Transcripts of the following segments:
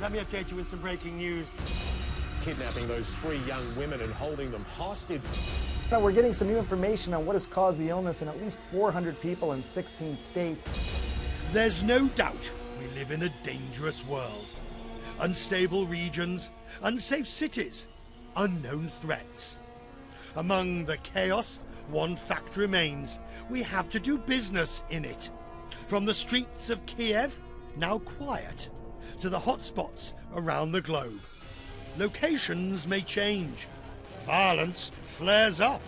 Let me update you with some breaking news. Kidnapping those 3 young women and holding them hostage. Now we're getting some new information on what has caused the illness in at least 400 people in 16 states. There's no doubt we live in a dangerous world. Unstable regions, unsafe cities, unknown threats. Among the chaos, one fact remains: we have to do business in it. From the streets of Kiev, now quiet, to the hotspots around the globe. Locations may change. Violence flares up.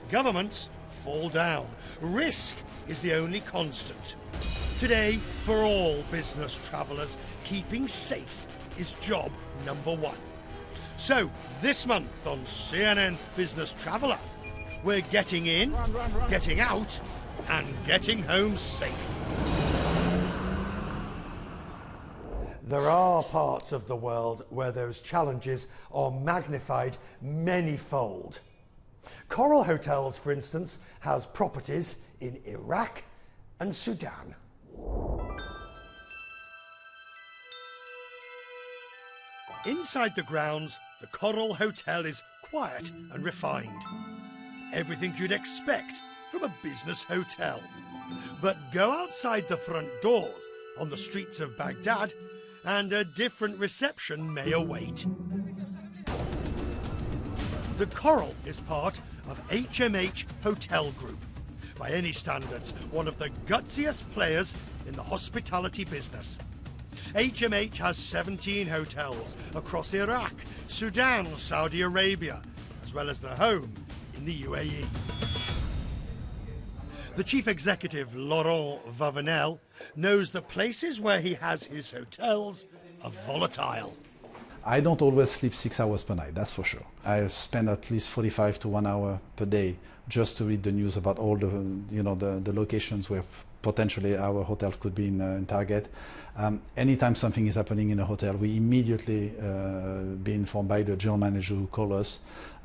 Governments fall down. Risk is the only constant. Today, for all business travellers, keeping safe is job number 1. So, this month on CNN Business Traveller, we're getting in, getting out, and getting home safe. There are parts of the world where those challenges are magnified many-fold. Coral Hotels, for instance, has properties in Iraq and Sudan. Inside the grounds, the Coral Hotel is quiet and refined. Everything you'd expect from a business hotel. But go outside the front doors on the streets of Baghdad and a different reception may await. The Coral is part of HMH Hotel Group. By any standards, one of the gutsiest players in the hospitality business. HMH has 17 hotels across Iraq, Sudan, Saudi Arabia, as well as the home in the UAE. The chief executive, Laurent Voivenel, knows the places where he has his hotels are volatile. I don't always sleep 6 hours per night, that's for sure. I spend at least 45 to 1 hour per day just to read the news about all the, the locations where potentially our hotel could be in target. Anytime something is happening in a hotel, we immediately be informed by the general manager who calls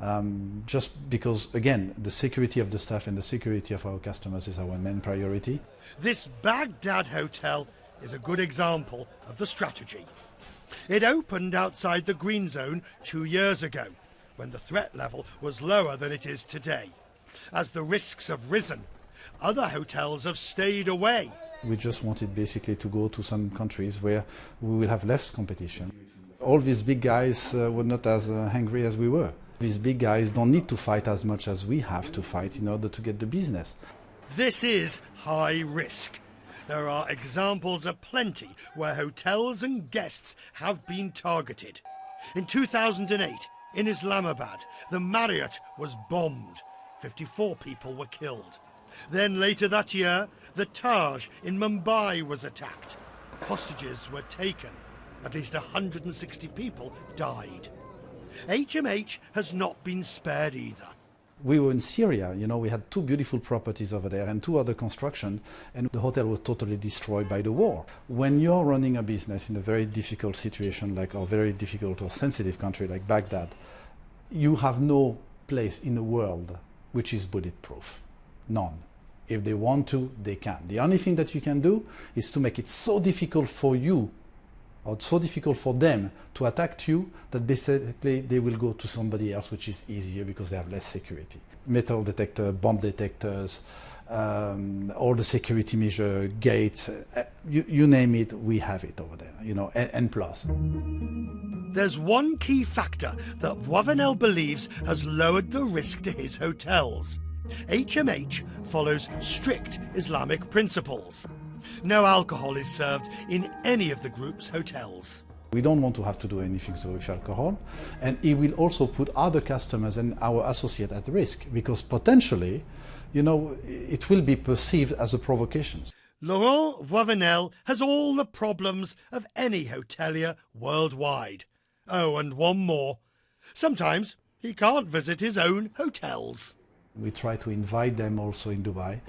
us, just because, again, the security of the staff and the security of our customers is our main priority. This Baghdad hotel is a good example of the strategy. It opened outside the green zone 2 years ago, when the threat level was lower than it is today. As the risks have risen, other hotels have stayed away. We just wanted basically to go to some countries where we will have less competition. All these big guys were not as hungry as we were. These big guys don't need to fight as much as we have to fight in order to get the business. This is high risk. There are examples aplenty where hotels and guests have been targeted. In 2008, in Islamabad, the Marriott was bombed. 54 people were killed. Then later that year, the Taj in Mumbai was attacked. Hostages were taken. At least 160 people died. HMH has not been spared either. We were in Syria, we had 2 beautiful properties over there and 2 other construction, and the hotel was totally destroyed by the war. When you're running a business in a very difficult situation, like a very difficult or sensitive country like Baghdad, you have no place in the world which is bulletproof. None. If they want to, they can. The only thing that you can do is to make it so difficult for you or so difficult for them to attack you that basically they will go to somebody else, which is easier because they have less security. Metal detector, bomb detectors, all the security measure, gates, you name it, we have it over there, and plus. There's one key factor that Voivenel believes has lowered the risk to his hotels. HMH follows strict Islamic principles. No alcohol is served in any of the group's hotels. We don't want to have to do anything with alcohol, and it will also put other customers and our associates at risk because potentially, it will be perceived as a provocation. Laurent Voivenel has all the problems of any hotelier worldwide. Oh, and one more. Sometimes he can't visit his own hotels. We try to invite them also in Dubai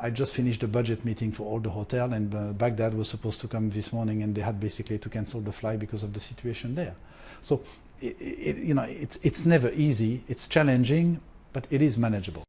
I just finished a budget meeting for all the hotel, and Baghdad was supposed to come this morning, and they had basically to cancel the flight because of the situation there. So, it's never easy, it's challenging, but it is manageable.